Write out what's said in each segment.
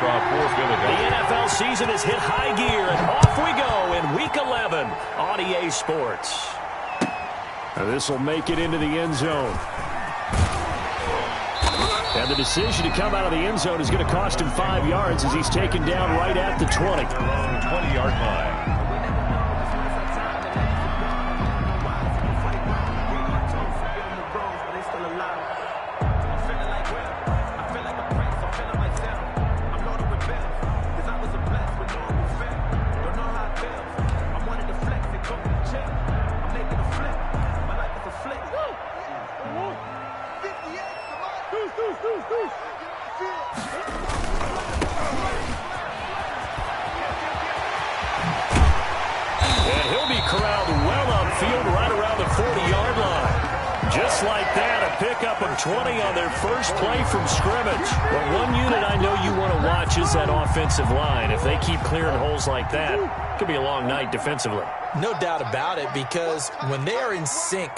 from Philadelphia. The NFL season has hit high gear, and off we go in Week 11 on EA Sports. This will make it into the end zone. And the decision to come out of the end zone is going to cost him 5 yards as he's taken down right at the 20. 20-yard line. And he'll be corralled well upfield right around the 40-yard line. Just like that, a pickup of 20 on their first play from scrimmage. But one unit I know you want to watch is that offensive line. If they keep clearing holes like that, it could be a long night defensively. No doubt about it, because when they are in sync,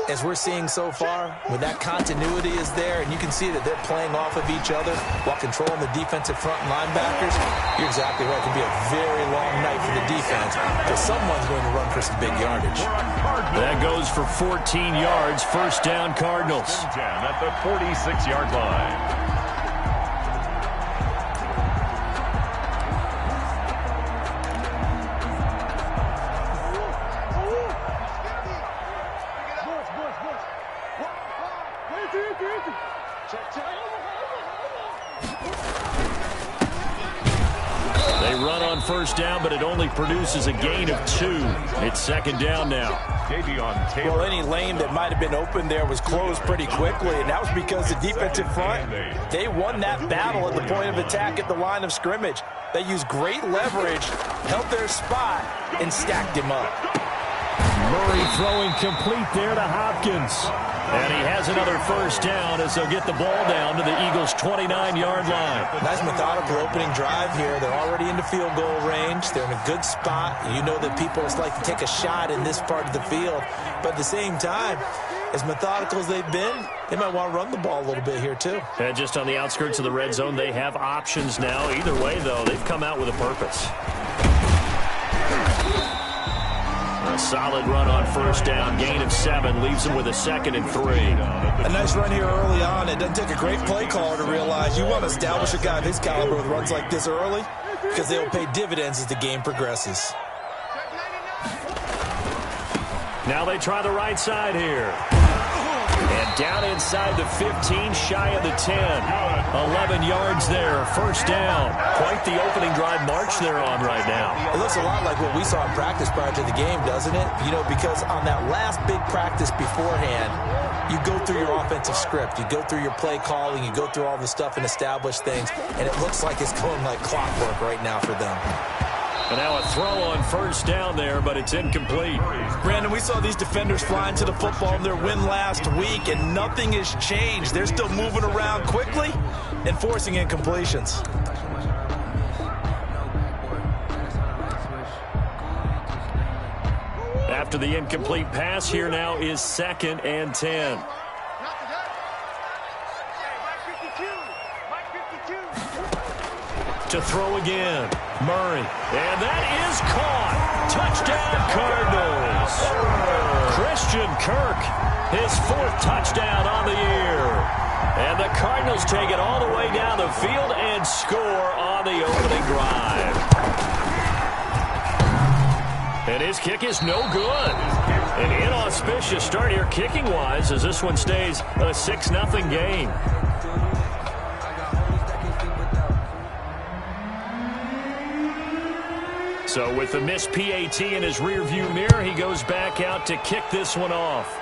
as we're seeing so far, when that continuity is there, and you can see that they're playing off of each other while controlling the defensive front and linebackers, you're exactly right. It can be a very long night for the defense, because someone's going to run for some big yardage. That goes for 14 yards. First down, Cardinals. At the 46-yard line. They run on first down, but it only produces a gain of 2. It's second down now. Well, any lane that might have been open there was closed pretty quickly, and that was because the defensive front, they won that battle at the point of attack at the line of scrimmage. They used great leverage, held their spot, and stacked him up. Murray throwing complete there to Hopkins. And he has another first down as they'll get the ball down to the Eagles' 29-yard line. Nice methodical opening drive here. They're already into field goal range. They're in a good spot. You know that people just like to take a shot in this part of the field. But at the same time, as methodical as they've been, they might want to run the ball a little bit here too. And just on the outskirts of the red zone, they have options now. Either way, though, they've come out with a purpose. A solid run on first down. Gain of 7 leaves them with a 2nd and 3. A nice run here early on. It doesn't take a great play caller to realize you want to establish a guy of his caliber with runs like this early, because they'll pay dividends as the game progresses. Now they try the right side here. And down inside the 15, shy of the 10. 11 yards there, first down. Quite the opening drive march they're on right now. It looks a lot like what we saw in practice prior to the game, doesn't it? You know, because on that last big practice beforehand, you go through your offensive script. You go through your play calling. You go through all the stuff and establish things. And it looks like it's going like clockwork right now for them. And now a throw on first down there, but it's incomplete. Brandon, we saw these defenders flying to the football in their win last week, and nothing has changed. They're still moving around quickly and forcing incompletions. After the incomplete pass, here now is 2nd and 10. To throw again, Murray. And that is caught. Touchdown, Cardinals. Christian Kirk, his 4th touchdown on the year. And the Cardinals take it all the way down the field and score on the opening drive. And his kick is no good. An inauspicious start here kicking-wise as this one stays a 6-0 game. So with the missed PAT in his rearview mirror, he goes back out to kick this one off.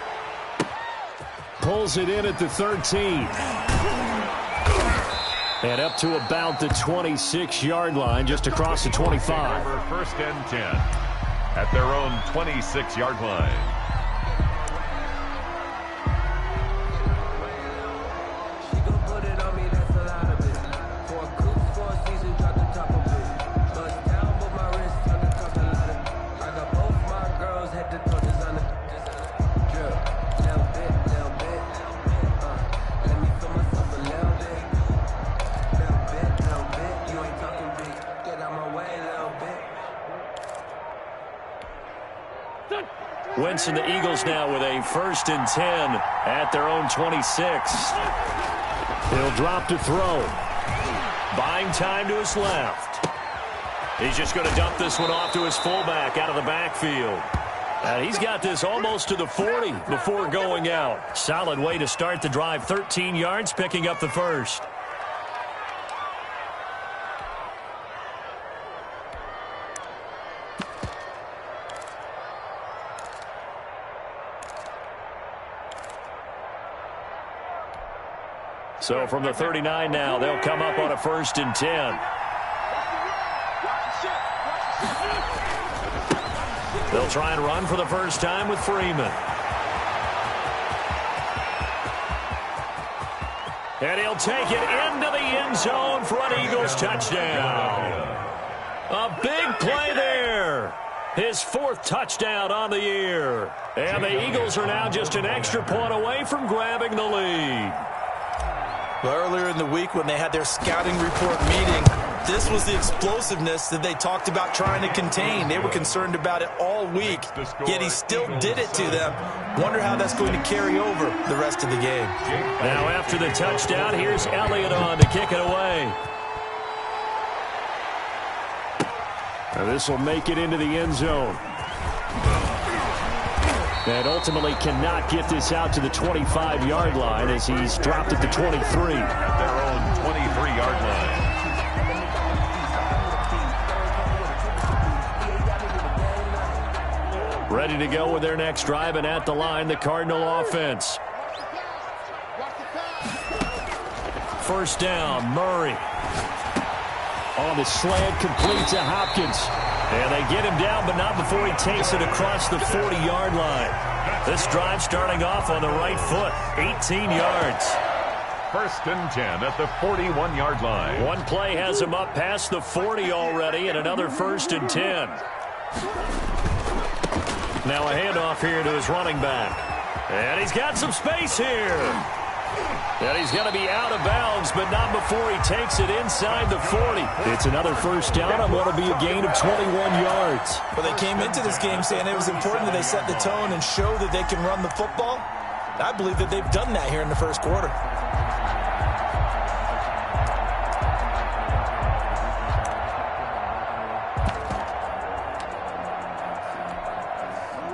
Pulls it in at the 13. And up to about the 26-yard line, just across the 25. First and 10 at their own 26-yard line. offense, and the Eagles now with a 1st and 10 at their own 26. He'll drop to throw. Buying time to his left. He's just going to dump this one off to his fullback out of the backfield. And he's got this almost to the 40 before going out. Solid way to start the drive. 13 yards, picking up the first. So from the 39 now, they'll come up on a 1st and 10. They'll try and run for the first time with Freeman. And he'll take it into the end zone for an Eagles touchdown. A big play there. His 4th touchdown on the year. And the Eagles are now just an extra point away from grabbing the lead. Well, earlier in the week when they had their scouting report meeting, this was the explosiveness that they talked about trying to contain. They were concerned about it all week, yet he still did it to them. Wonder how that's going to carry over the rest of the game. Now after the touchdown, here's Elliott on to kick it away. Now this will make it into the end zone. And ultimately cannot get this out to the 25-yard line as he's dropped at the 23. At their own 23-yard line. Ready to go with their next drive, and at the line, the Cardinal offense. 1st down, Murray. On the slant, complete to Hopkins. And they get him down, but not before he takes it across the 40-yard line. This drive starting off on the right foot, 18 yards. 1st and 10 at the 41-yard line. One play has him up past the 40 already, and another 1st and 10. Now a handoff here to his running back. And he's got some space here. And he's going to be out of bounds, but not before he takes it inside the 40. It's another 1st down on what will be a gain of 21 yards. Well, they came into this game saying it was important that they set the tone and show that they can run the football. I believe that they've done that here in the 1st quarter.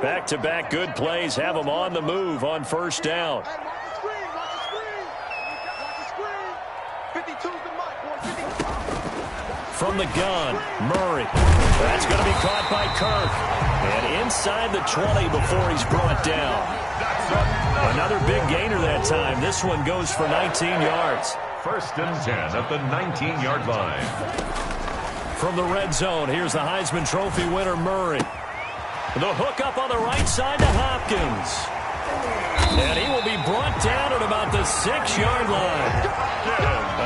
Back-to-back good plays have them on the move on 1st down. From the gun, Murray. That's going to be caught by Kirk. And inside the 20 before he's brought down. Another big gainer that time. This one goes for 19 yards. 1st and 10 at the 19-yard line. From the red zone, here's the Heisman Trophy winner, Murray. The hook up on the right side to Hopkins. And he will be brought down at about the 6-yard line.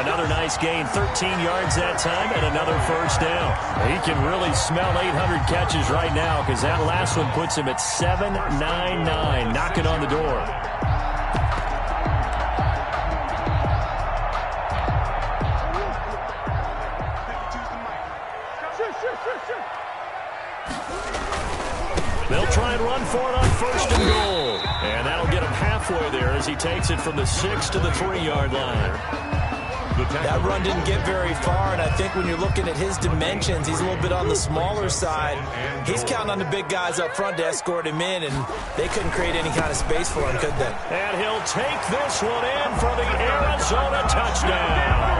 Another nice gain, 13 yards that time, and another 1st down. He can really smell 800 catches right now because that last one puts him at 799, knocking on the door. They'll try and run for it on 1st and goal. And that'll get him halfway there as he takes it from the 6 to the 3-yard line. That run didn't get very far, and I think when you're looking at his dimensions, he's a little bit on the smaller side. He's counting on the big guys up front to escort him in, and they couldn't create any kind of space for him, could they? And he'll take this one in for the Arizona touchdown.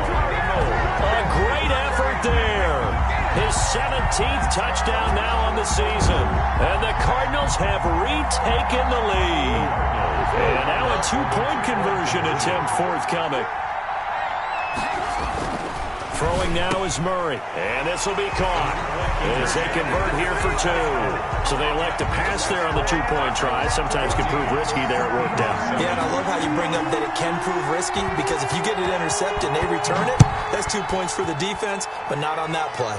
A great effort there. His 17th touchdown now on the season. And the Cardinals have retaken the lead. And now a 2-point conversion attempt forthcoming. Throwing now is Murray. And this will be caught as they convert here for 2. So they elect to pass there on the 2-point try. Sometimes can prove risky there. It worked out. Yeah, and I love how you bring up that it can prove risky because if you get it intercepted and they return it, that's 2 points for the defense, but not on that play.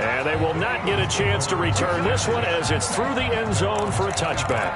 And they will not get a chance to return this one as it's through the end zone for a touchback.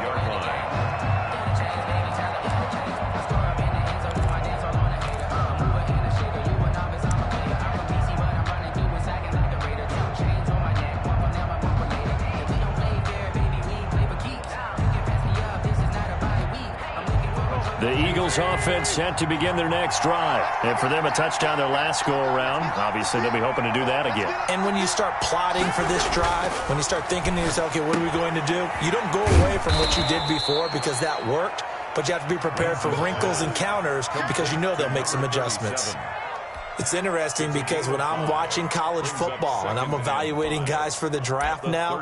The Eagles offense set to begin their next drive. And for them, a touchdown their last go-around. Obviously, they'll be hoping to do that again. And when you start plotting for this drive, when you start thinking to yourself, okay, what are we going to do? You don't go away from what you did before because that worked, but you have to be prepared for wrinkles and counters because you know they'll make some adjustments. It's interesting because when I'm watching college football and I'm evaluating guys for the draft now,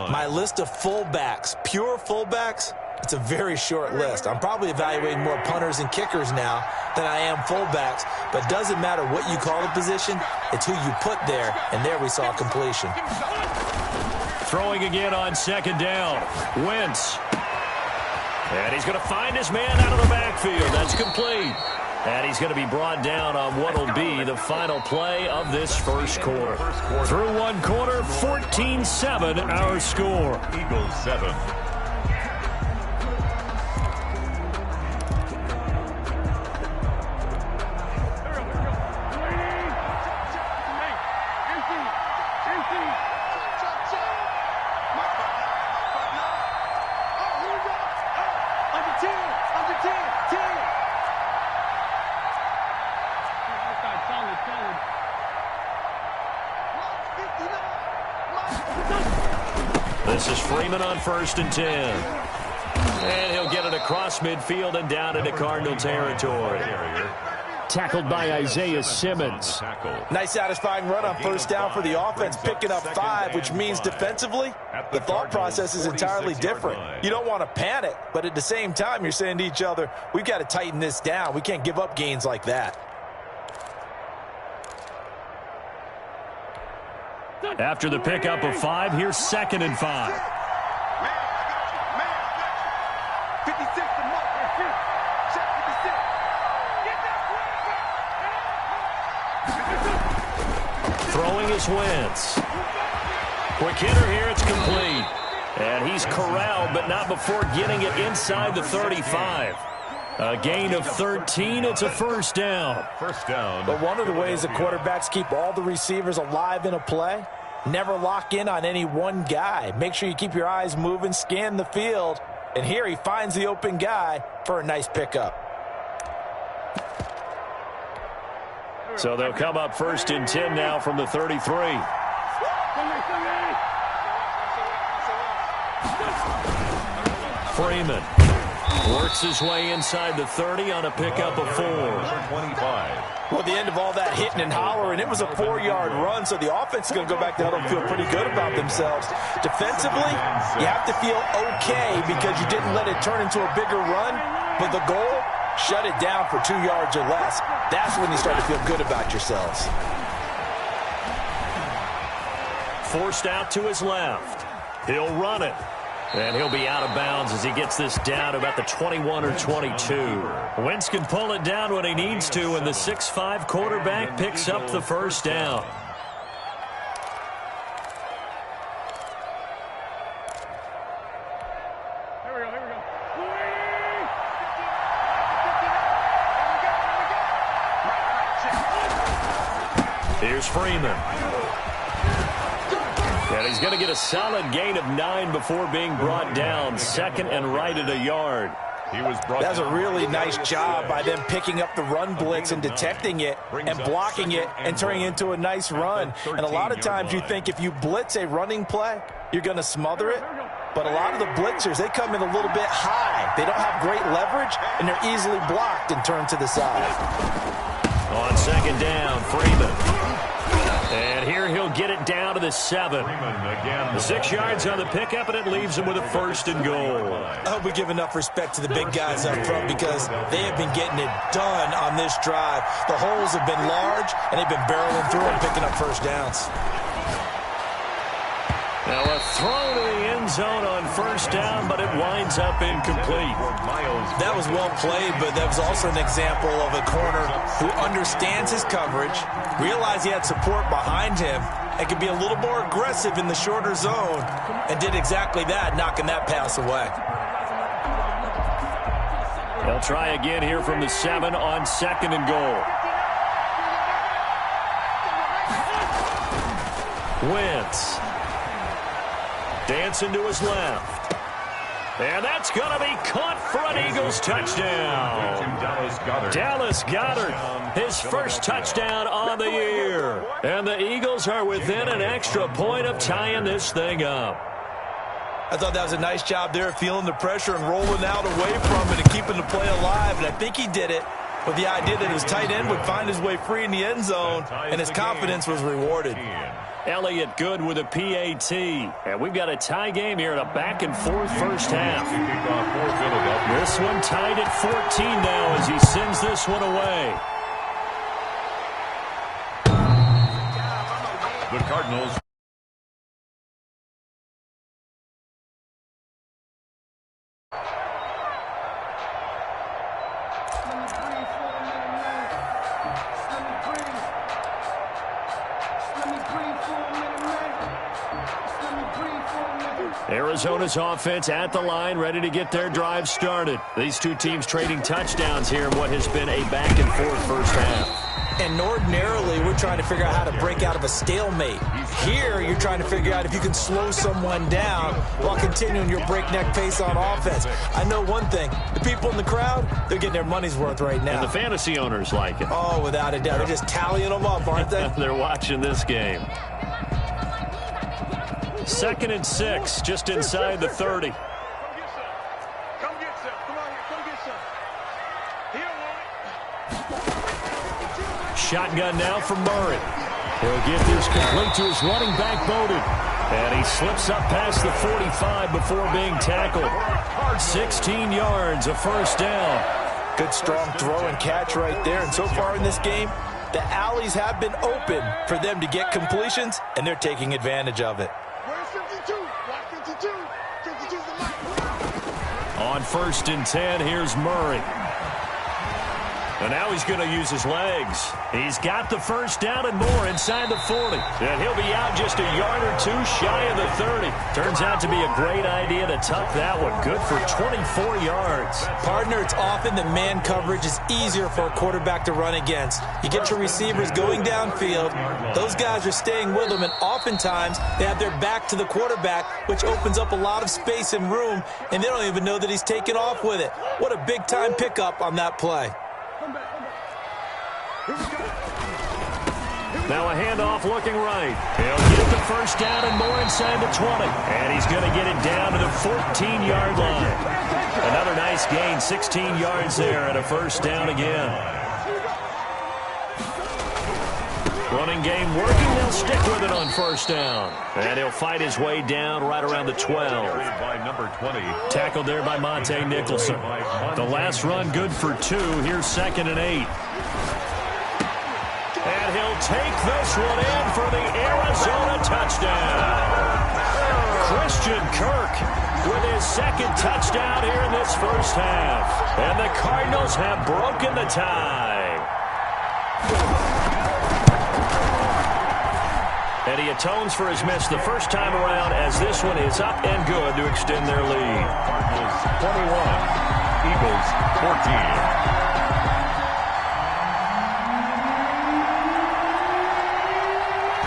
my list of fullbacks, pure fullbacks, it's a very short list. I'm probably evaluating more punters and kickers now than I am fullbacks, but it doesn't matter what you call the position, it's who you put there, and there we saw completion. Throwing again on second down. Wentz. And he's going to find his man out of the backfield. That's complete. And he's going to be brought down on what will be the final play of this first quarter. Through one quarter, 14-7 our score. Eagles 7. This is Freeman on 1st and 10. And he'll get it across midfield and down into Cardinal territory. Tackled by Isaiah Simmons. Nice satisfying run on first down for the offense, picking up 5, which means defensively, the thought process is entirely different. You don't want to panic, but at the same time, you're saying to each other, we've got to tighten this down. We can't give up gains like that. After the pickup of 5, here's 2nd and 5. Throwing is Wentz. Quick hitter here, it's complete. And he's corralled, but not before getting it inside the 35. A gain of 13, it's a first down. First down. But one of the ways the quarterbacks keep all the receivers alive in a play, never lock in on any one guy. Make sure you keep your eyes moving, scan the field. And here he finds the open guy for a nice pickup. So they'll come up 1st and 10 now from the 33. Freeman works his way inside the 30 on a pickup of 4. 25. Well, at the end of all that hitting and hollering, it was a 4-yard run, so the offense is going to go back to huddle and feel pretty good about themselves. Defensively, you have to feel okay because you didn't let it turn into a bigger run, but the goal, shut it down for 2 yards or less. That's when you start to feel good about yourselves. Forced out to his left. He'll run it. And he'll be out of bounds as he gets this down to about the 21 or 22. Wentz can pull it down when he needs to, and the 6'5" quarterback picks up the first down. Here's Freeman. And he's going to get a solid gain of 9 before being brought down. 2nd and right at a yard. That's a really nice job by them picking up the run blitz and detecting it and blocking it and turning it into a nice run. And a lot of times you think if you blitz a running play, you're going to smother it. But a lot of the blitzers, they come in a little bit high. They don't have great leverage, and they're easily blocked and turned to the side. On 2nd down, Freeman. And here he'll get it down to the 7. The 6 yards on the pickup, and it leaves him with a 1st and goal. I hope we give enough respect to the big guys up front because they have been getting it done on this drive. The holes have been large, and they've been barreling through and picking up first downs. Now a throw to the end zone on 1st down, but it winds up incomplete. That was well played, but that was also an example of a corner who understands his coverage, realized he had support behind him, and could be a little more aggressive in the shorter zone, and did exactly that, knocking that pass away. They'll try again here from the 7 on 2nd and goal. Wentz. Dancing to his left. And that's going to be caught for a One Eagles touchdown. Dallas Goedert, his first touchdown on the year. And the Eagles are within an extra point of tying this thing up. I thought that was a nice job there, feeling the pressure and rolling out away from it and keeping the play alive. And I think he did it with the idea that his tight end would find his way free in the end zone, and his confidence was rewarded. Elliott good with a PAT. And we've got a tie game here in a back-and-forth first half. This one tied at 14 now as he sends this one away. The Cardinals. Arizona's offense at the line, ready to get their drive started. These two teams trading touchdowns here in what has been a back-and-forth first half. And ordinarily, we're trying to figure out how to break out of a stalemate. Here, you're trying to figure out if you can slow someone down while continuing your breakneck pace on offense. I know one thing. The people in the crowd, they're getting their money's worth right now. And the fantasy owners like it. Oh, without a doubt. They're just tallying them up, aren't they? They're watching this game. 2nd and 6, just inside the 30. Come get some. Come on here. Come get some. He don't want it. Shotgun now from Murray. He'll get this complete to his running back, Bowden. And he slips up past the 45 before being tackled. 16 yards, a first down. Good strong throw and catch right there. And so far in this game, the alleys have been open for them to get completions, and they're taking advantage of it. On 1st and 10, here's Murray. And now he's going to use his legs. He's got the first down and more inside the 40. And he'll be out just a yard or two shy of the 30. Turns out to be a great idea to tuck that one. Good for 24 yards. Partner, it's often that man coverage is easier for a quarterback to run against. You get your receivers going downfield. Those guys are staying with them, and oftentimes they have their back to the quarterback, which opens up a lot of space and room, and they don't even know that he's taken off with it. What a big-time pickup on that play. Now a handoff looking right. He'll get the first down and more inside the 20. And he's going to get it down to the 14-yard line. Another nice gain, 16 yards there and a first down again. Running game working. They'll stick with it on first down. And he'll fight his way down right around the 12. Tackled there by Monte Nicholson. The last run good for 2. Here's 2nd and 8. And he'll take this one in for the Arizona touchdown. Christian Kirk with his 2nd touchdown here in this first half. And the Cardinals have broken the tie. And he atones for his miss the first time around as this one is up and good to extend their lead. Cardinals 21, Eagles 14.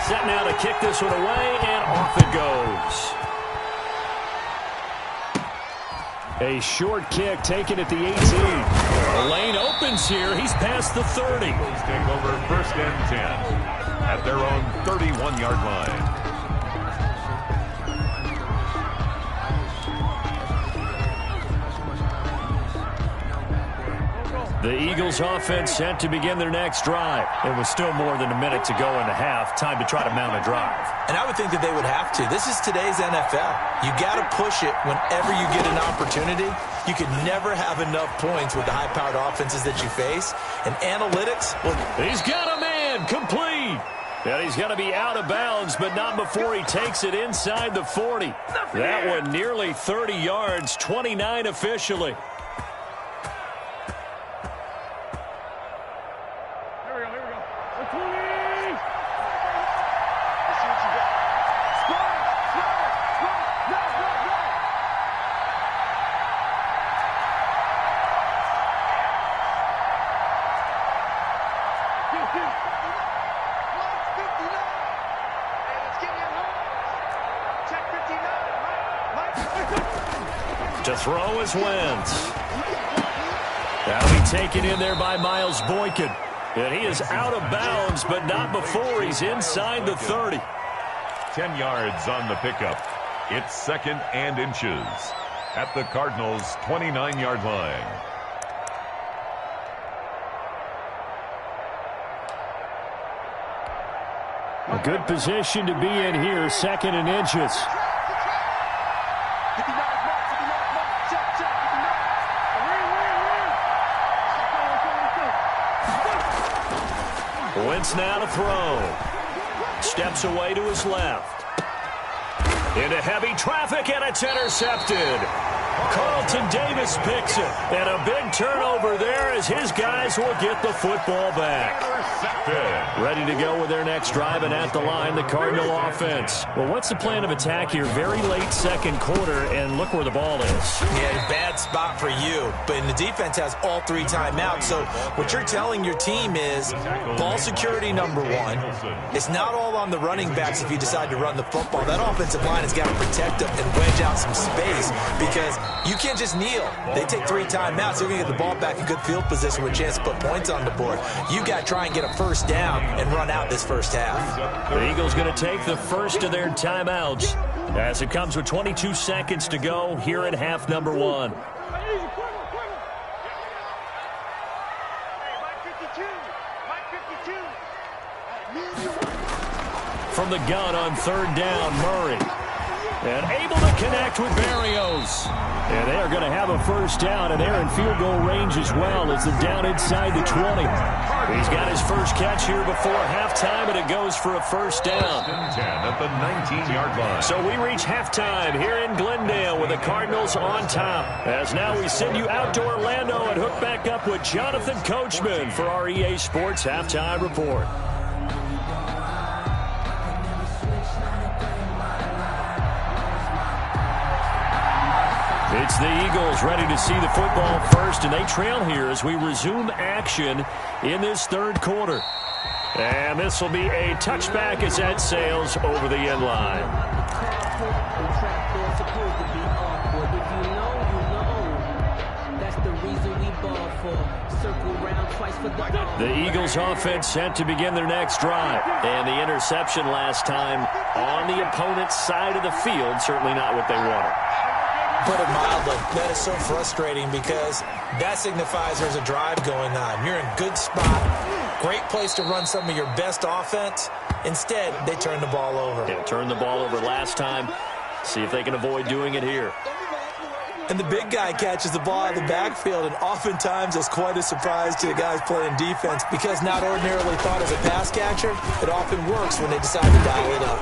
Set now to kick this one away, and off it goes. A short kick taken at the 18. The lane opens here. He's past the 30. Eagles take over 1st and 10 at their own 31-yard line. The Eagles offense set to begin their next drive. It was still more than a minute to go in the half. Time to try to mount a drive. And I would think that they would have to. This is today's NFL. You got to push it whenever you get an opportunity. You can never have enough points with the high-powered offenses that you face. And analytics, well, he's got a man complete. And he's going to be out of bounds, but not before he takes it inside the 40. That one nearly 30 yards, 29 officially. To The throw is Wentz. That'll be taken in there by Miles Boykin. And he is out of bounds, but not before he's inside the 30. 10 yards on the pickup. It's 2nd and inches at the Cardinals' 29-yard line. A good position to be in here, 2nd and inches. Wentz now to throw. Steps away to his left. Into heavy traffic, and it's intercepted. Carlton Davis picks it. And a big turnover there as his guys will get the football back. Ready to go with their next drive, and at the line, the Cardinal offense. Well, what's the plan of attack here? Very late second quarter, and look where the ball is. Yeah, bad spot for you. But the defense has all 3 timeouts. So what you're telling your team is ball security number 1. It's not all on the running backs if you decide to run the football. That offensive line has got to protect them and wedge out some space because you can't just kneel. They take 3 timeouts. They're going to get the ball back in good field position with a chance to put points on the board. You got to try and get a first down and run out this first half. The Eagles going to take the first of their timeouts as it comes with 22 seconds to go here in half number 1. From the gun on 3rd down, Murray. And able to connect with Berrios. And they are going to have a first down, and they're in field goal range as well as they're down inside the 20. He's got his first catch here before halftime, and it goes for a first down. 10 at the 19-yard line. So we reach halftime here in Glendale with the Cardinals on top. As now we send you out to Orlando and hook back up with Jonathan Coachman for our EA Sports Halftime Report. It's the Eagles ready to see the football first, and they trail here as we resume action in this 3rd quarter. And this will be a touchback as that sails over the end line. The Eagles offense set to begin their next drive. And the interception last time on the opponent's side of the field, certainly not what they wanted. Put it mildly, that is so frustrating because that signifies there's a drive going on. You're in good spot, great place to run some of your best offense. Instead, they turn the ball over. Yeah, turned the ball over last time. See if they can avoid doing it here. And the big guy catches the ball out of the backfield, and oftentimes it's quite a surprise to the guys playing defense because not ordinarily thought as a pass catcher, it often works when they decide to dial it up.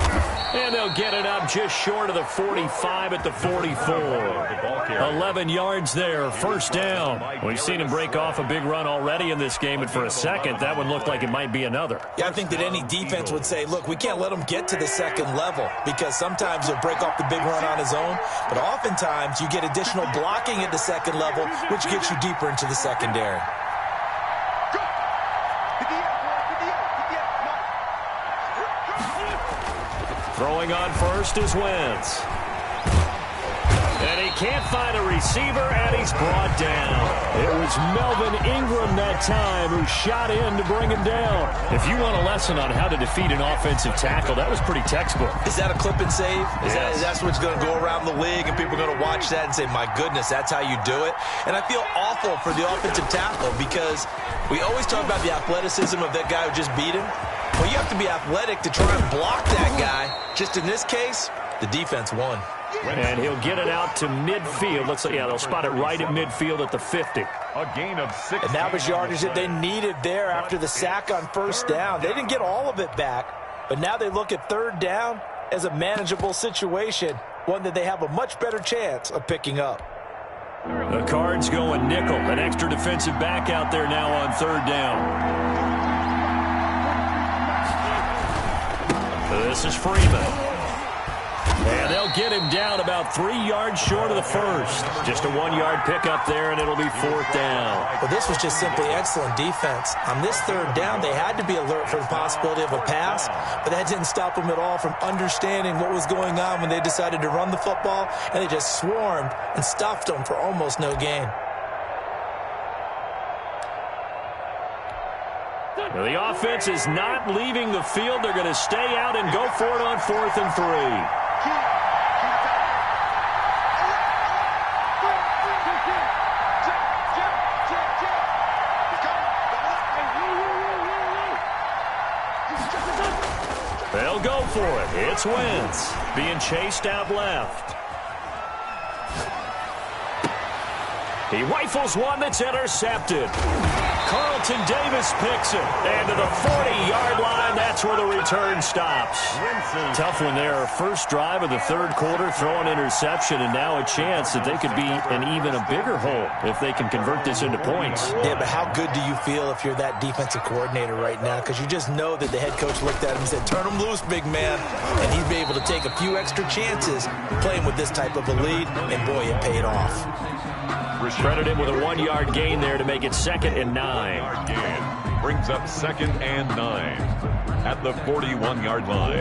And they'll get it up just short of the 45 at the 44. 11 yards there, first down. We've seen him break off a big run already in this game, and for a second, that one looked like it might be another. Yeah, I think that any defense would say, look, we can't let him get to the second level because sometimes he'll break off the big run on his own, but oftentimes you get additional blocking at the second level, which gets you deeper into the secondary. Throwing on first is Wentz. And he can't find a receiver, and he's brought down. It was Melvin Ingram that time who shot in to bring him down. If you want a lesson on how to defeat an offensive tackle, that was pretty textbook. Is that a clip and save? Yes. That's what's going to go around the league, and people are going to watch that and say, my goodness, that's how you do it? And I feel awful for the offensive tackle because we always talk about the athleticism of that guy who just beat him. Well, you have to be athletic to try and block that guy. Just in this case, the defense won. And he'll get it out to midfield. They'll spot it right at midfield at the 50. A gain of 6. And that was yardage that they needed there after the sack on first down. They didn't get all of it back, but now they look at 3rd down as a manageable situation, one that they have a much better chance of picking up. The Cards going nickel. An extra defensive back out there now on 3rd down. This is Freeman. And they'll get him down about 3 yards short of the first. Just a 1-yard pickup there, and it'll be 4th down. Well, this was just simply excellent defense. On this 3rd down, they had to be alert for the possibility of a pass, but that didn't stop them at all from understanding what was going on when they decided to run the football, and they just swarmed and stuffed them for almost no gain. Well, the offense is not leaving the field. They're going to stay out and go for it on 4th and 3. They'll go for it. It's Wentz being chased out left. He rifles one that's intercepted. Carlton Davis picks it. And to the 40-yard line, that's where the return stops. Tough one there. First drive of the 3rd quarter, throw an interception, and now a chance that they could be in even a bigger hole if they can convert this into points. Yeah, but how good do you feel if you're that defensive coordinator right now? Because you just know that the head coach looked at him and said, turn him loose, big man. And he'd be able to take a few extra chances playing with this type of a lead, and boy, it paid off. Credit him with a 1-yard gain there to make it 2nd and 9. Gain brings up 2nd and 9 at the 41-yard line.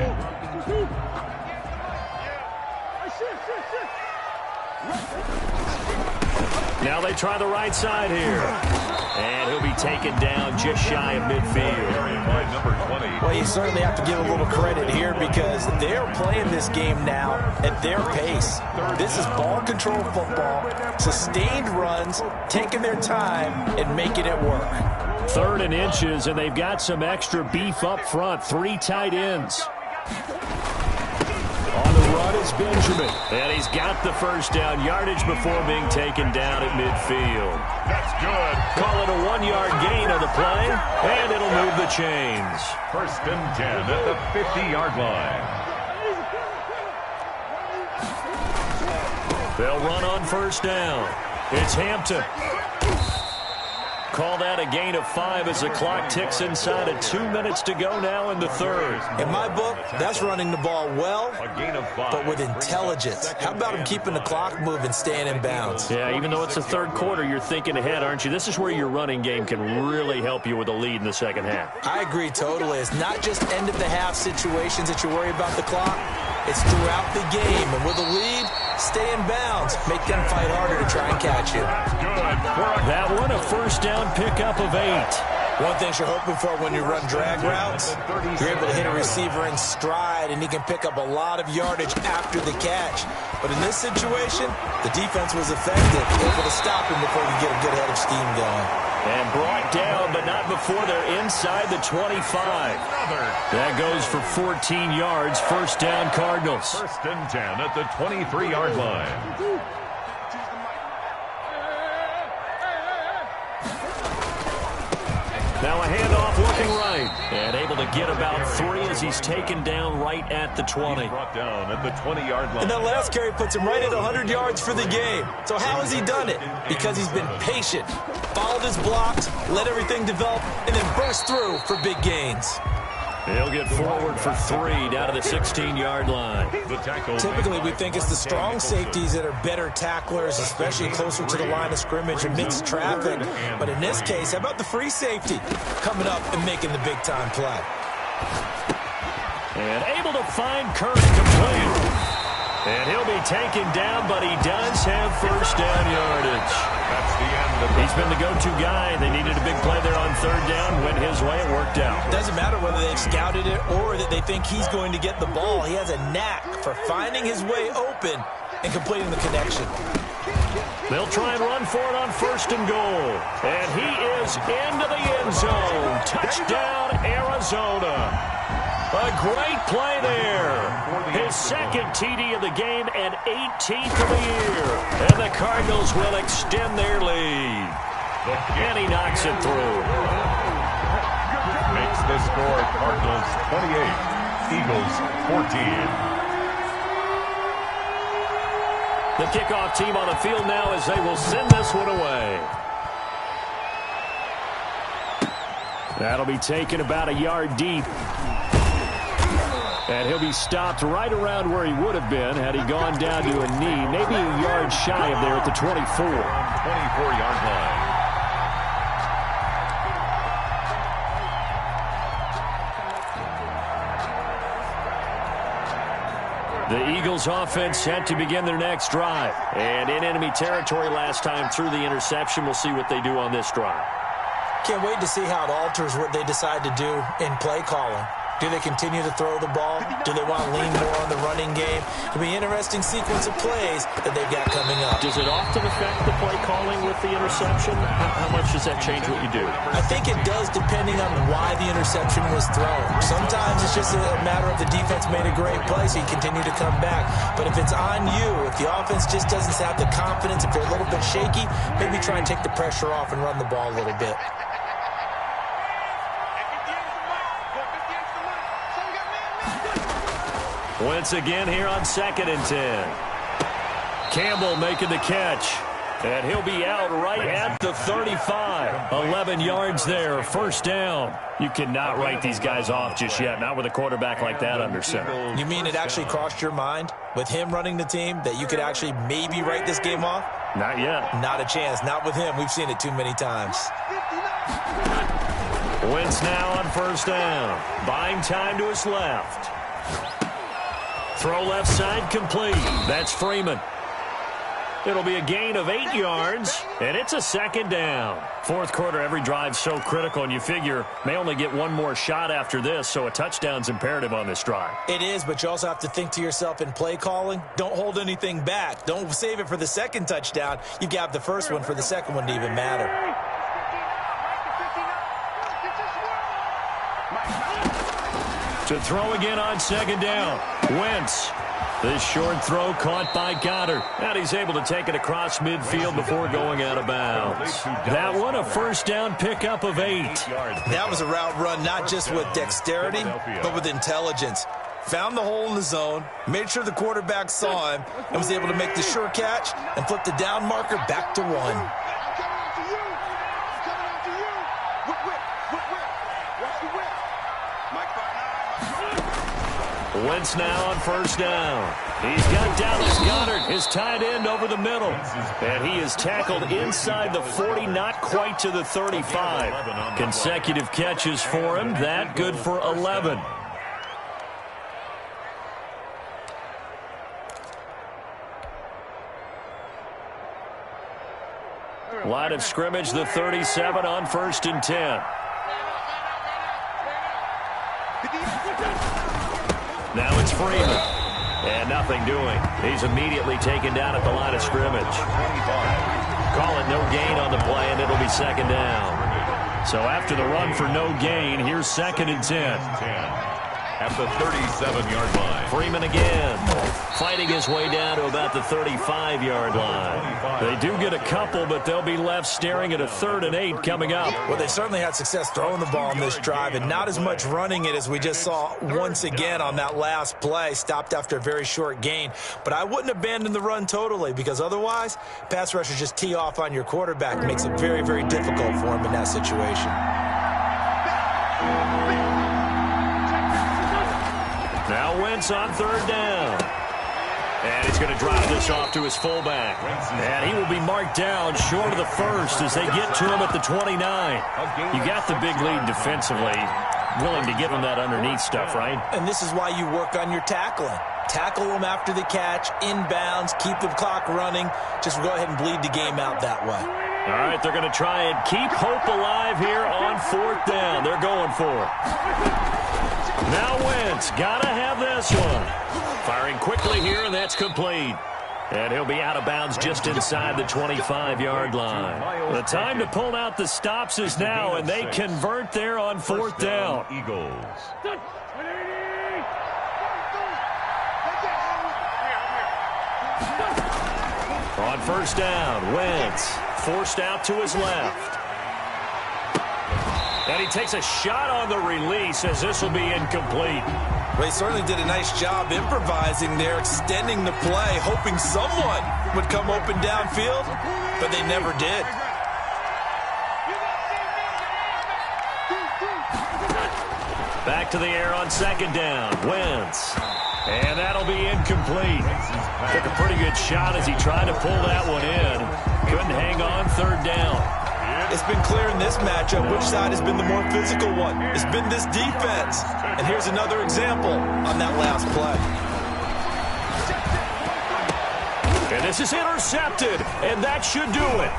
Now they try the right side here. And he'll be taken down just shy of midfield. By number 20. Well, you certainly have to give a little credit here because they're playing this game now at their pace. This is ball control football, sustained runs, taking their time and making it work. 3rd and inches, and they've got some extra beef up front. 3 tight ends. On the run is Benjamin. And he's got the first down yardage before being taken down at midfield. That's good. Call it a 1-yard gain on the play, and it'll move the chains. 1st and 10 at the 50-yard line. They'll run on 1st down. It's Hampton. Call that a gain of 5 as the clock ticks inside of 2 minutes to go now in the 3rd. In my book, that's running the ball well, A gain of 5. but with intelligence. How about him keeping the clock moving, staying in bounds? Yeah, even though it's the 3rd quarter, you're thinking ahead, aren't you? This is where your running game can really help you with a lead in the 2nd half. I agree totally. It's not just end-of-the-half situations that you worry about the clock. It's throughout the game. And with a lead, stay in bounds. Make them fight harder to try and catch you. That one, a 1st down pickup of 8. One thing you're hoping for when you run drag routes, you're able to hit a receiver in stride, and he can pick up a lot of yardage after the catch. But in this situation, the defense was effective, able to stop him before he could get a good head of steam going. And brought down, but not before they're inside the 25. That goes for 14 yards. 1st down, Cardinals. 1st and 10 at the 23-yard line. Now a handoff looking right. And able to get about 3 as he's taken down right at the 20. Brought down at the 20-yard line. And that last carry puts him right at 100 yards for the game. So how has he done it? Because he's been patient, followed his blocks, let everything develop, and then burst through for big gains. He'll get forward for 3 down to the 16-yard line. Typically, we think it's the strong safeties that are better tacklers, especially closer to the line of scrimmage amidst traffic. But in this case, how about the free safety coming up and making the big-time play? And able to find Kirk complete. And he'll be taken down, but he does have 1st down yardage. That's the end of He's been the go-to guy. They needed a big play there on 3rd down. Went his way. It worked out. Doesn't matter whether they've scouted it or that they think he's going to get the ball. He has a knack for finding his way open and completing the connection. They'll try and run for it on 1st and goal. And he is into the end zone. Touchdown, Arizona. A great play there. His 2nd TD of the game and 18th of the year. And the Cardinals will extend their lead. And he knocks it through. Makes the score Cardinals 28, Eagles 14. The kickoff team on the field now as they will send this one away. That'll be taken about a yard deep. And he'll be stopped right around where he would have been had he gone down to a knee, maybe a yard shy of there at the 24. 24-yard line. The Eagles offense set to begin their next drive. And in enemy territory last time through the interception. We'll see what they do on this drive. Can't wait to see how it alters what they decide to do in play calling. Do they continue to throw the ball? Do they want to lean more on the running game? It'll be an interesting sequence of plays that they've got coming up. Does it often affect the play calling with the interception? How much does that change what you do? I think it does depending on why the interception was thrown. Sometimes it's just a matter of the defense made a great play, so you continue to come back. But if it's on you, if the offense just doesn't have the confidence, if they're a little bit shaky, maybe try and take the pressure off and run the ball a little bit. Once again here on 2nd and 10. Campbell making the catch. And he'll be out right at the 35. 11 yards there, first down. You cannot write these guys off just yet, not with a quarterback like that under center. You mean it actually crossed your mind with him running the team that you could actually maybe write this game off? Not yet. Not a chance. Not with him. We've seen it too many times. Wentz now on first down. Buying time to his left. Throw left side complete. That's Freeman. It'll be a gain of 8 yards, and it's a second down. Fourth quarter, every drive so critical, and you figure may only get one more shot after this, so a touchdown's imperative on this drive. It is, but you also have to think to yourself in play calling, don't hold anything back. Don't save it for the second touchdown. You got the first one for the second one to even matter. To throw again on second down. Wentz. This short throw caught by Goddard. And he's able to take it across midfield before going out of bounds. That one, a first down pickup of 8. That was a route run not just with dexterity, but with intelligence. Found the hole in the zone, made sure the quarterback saw him, and was able to make the sure catch and flip the down marker back to 1. Wentz now on first down. He's got Dallas Goedert, his tight end, over the middle. And he is tackled inside the 40, not quite to the 35. Consecutive catches for him. That good for 11. Line of scrimmage, the 37 on 1st and 10. Now it's Freeman. And nothing doing. He's immediately taken down at the line of scrimmage. Call it no gain on the play, and it'll be second down. So after the run for no gain, here's 2nd and 10. At the 37-yard line. Freeman again, fighting his way down to about the 35-yard line. They do get a couple, but they'll be left staring at a 3rd and 8 coming up. Well, they certainly had success throwing the ball on this drive, and not as much running it as we just saw once again on that last play. Stopped after a very short gain. But I wouldn't abandon the run totally, because otherwise, pass rushers just tee off on your quarterback. It makes it very, very difficult for him in that situation. Now Wentz on 3rd down. And he's going to drop this off to his fullback. And he will be marked down short of the 1st as they get to him at the 29. You got the big lead defensively. Willing to give him that underneath stuff, right? And this is why you work on your tackling. Tackle them after the catch, inbounds, keep the clock running. Just go ahead and bleed the game out that way. All right, they're going to try and keep hope alive here on 4th down. They're going for it. Now Wentz, gotta have this one. Firing quickly here, and that's complete. And he'll be out of bounds just inside the 25-yard line. The time to pull out the stops is now, and they convert there on 4th down. Eagles. On 1st down, Wentz forced out to his left. And he takes a shot on the release as this will be incomplete. Well, he certainly did a nice job improvising there, extending the play, hoping someone would come open downfield, but they never did. Back to the air on second down. Wentz. And that'll be incomplete. Took a pretty good shot as he tried to pull that one in. Couldn't hang on third down. It's been clear in this matchup which side has been the more physical one. It's been this defense. And here's another example on that last play. And this is intercepted, and that should do it.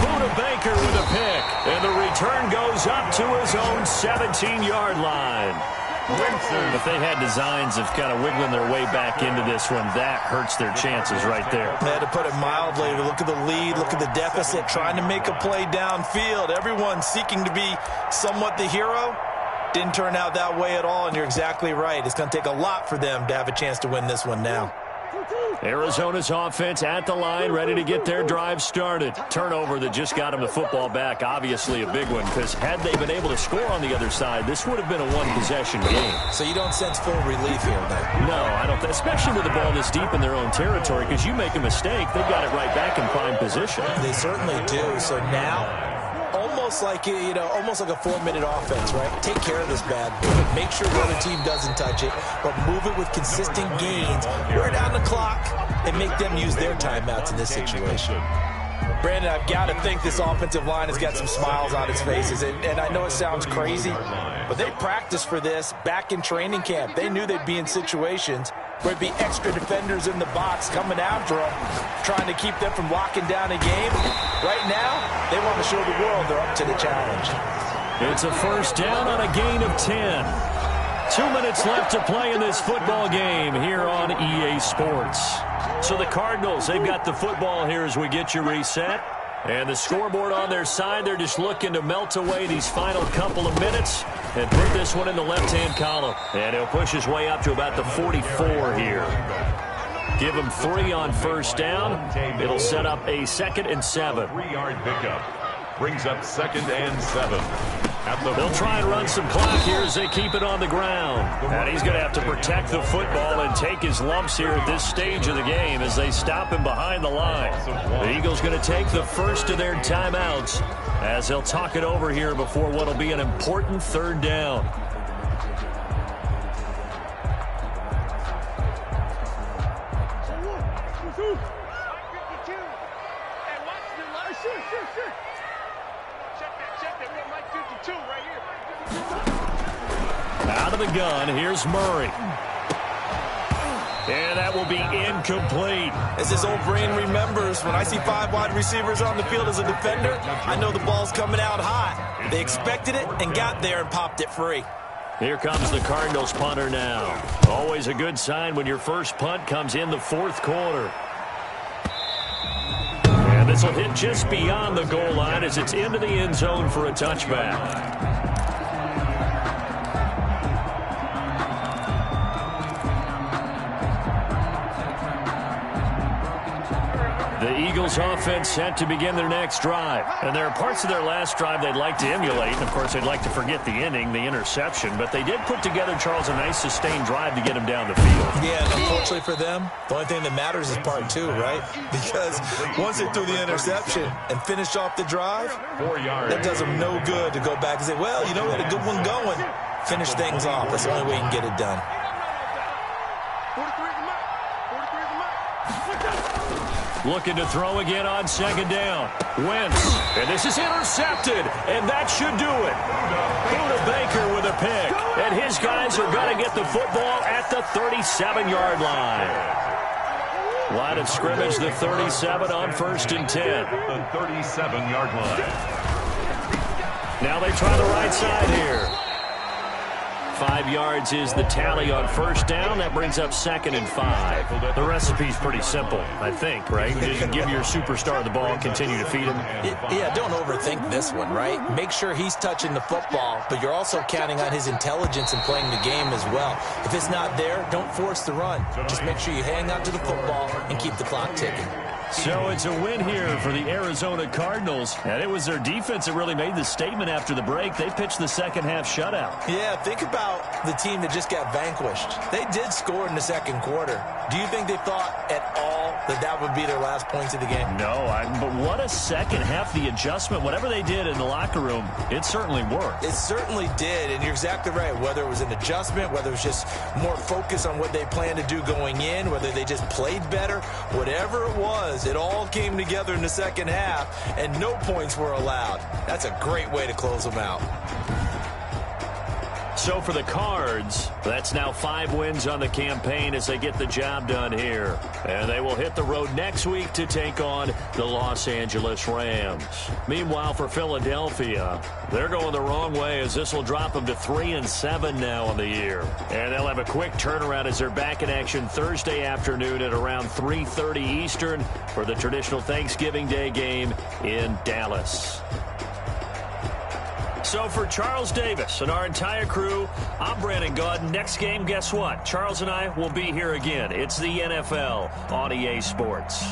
Buda Baker with a pick, and the return goes up to his own 17-yard line. If they had designs of kind of wiggling their way back into this one, that hurts their chances right there. To put it mildly, look at the lead, look at the deficit, trying to make a play downfield. Everyone seeking to be somewhat the hero. Didn't turn out that way at all, and you're exactly right. It's going to take a lot for them to have a chance to win this one now. Arizona's offense at the line, ready to get their drive started. Turnover that just got them the football back, obviously a big one, because had they been able to score on the other side, this would have been a one-possession game. So you don't sense full relief here, then? No, I don't, especially with the ball this deep in their own territory, because you make a mistake, they've got it right back in prime position. They certainly do. So now, almost like a 4-minute offense, right? Take care of this bad boy. Make sure the other team doesn't touch it, but move it with consistent gains. Wear down the clock and make them use their timeouts in this situation. Brandon, I've got to think this offensive line has got some smiles on its faces, and I know it sounds crazy, but they practiced for this back in training camp. They knew they'd be in situations where there'd be extra defenders in the box coming after them, trying to keep them from locking down a game. Right now, they want to show the world they're up to the challenge. It's a first down on a gain of 10. 2 minutes left to play in this football game here on EA Sports. So the Cardinals, they've got the football here as we get you reset. And the scoreboard on their side, they're just looking to melt away these final couple of minutes and put this one in the left-hand column. And he'll push his way up to about the 44 here. Give him 3 on first down. It'll set up a 2nd and 7. 3-yard pickup. Brings up 2nd and 7. They'll try and run some clock here as they keep it on the ground. And he's going to have to protect the football and take his lumps here at this stage of the game as they stop him behind the line. The Eagles going to take the first of their timeouts as they'll talk it over here before what will be an important third down. Out of the gun, here's Murray. And that will be incomplete. As his old brain remembers, when I see 5 wide receivers on the field as a defender, I know the ball's coming out hot. They expected it and got there and popped it free. Here comes the Cardinals punter now. Always a good sign when your first punt comes in the 4th quarter. And this will hit just beyond the goal line as it's into the end zone for a touchback. The Eagles offense set to begin their next drive. And there are parts of their last drive they'd like to emulate. And, of course, they'd like to forget the inning, the interception. But they did put together, Charles, a nice sustained drive to get him down the field. Yeah, and unfortunately for them, the only thing that matters is part 2, right? Because once they threw the interception and finished off the drive, 4 yards. that does them no good to go back and say, well, you know, we had a good one going. Finish things off. That's the only way you can get it done. Looking to throw again on second down. Wentz. And this is intercepted. And that should do it. Buda Baker with a pick. And his guys are going to get the football at the 37-yard line. Line of scrimmage, the 37 on 1st and 10. The 37-yard line. Now they try the right side here. 5 yards is the tally on first down. That brings up 2nd and 5. The recipe's pretty simple, I think, right? Just give your superstar the ball and continue to feed him. Yeah, don't overthink this one, right? Make sure he's touching the football, but you're also counting on his intelligence in playing the game as well. If it's not there, don't force the run. Just make sure you hang on to the football and keep the clock ticking. So it's a win here for the Arizona Cardinals, and it was their defense that really made the statement after the break. They pitched the second half shutout. Yeah, think about the team that just got vanquished. They did score in the second quarter. Do you think they thought at all that that would be their last points of the game? No, but what a second half. The adjustment, whatever they did in the locker room, it certainly worked. It certainly did, and you're exactly right. Whether it was an adjustment, whether it was just more focus on what they planned to do going in, whether they just played better, whatever it was, it all came together in the second half, and no points were allowed. That's a great way to close them out. So for the Cards, that's now 5 wins on the campaign as they get the job done here. And they will hit the road next week to take on the Los Angeles Rams. Meanwhile, for Philadelphia, they're going the wrong way as this will drop them to 3-7 now on the year. And they'll have a quick turnaround as they're back in action Thursday afternoon at around 3:30 Eastern for the traditional Thanksgiving Day game in Dallas. So for Charles Davis and our entire crew, I'm Brandon Gaudin. Next game, guess what? Charles and I will be here again. It's the NFL on EA Sports.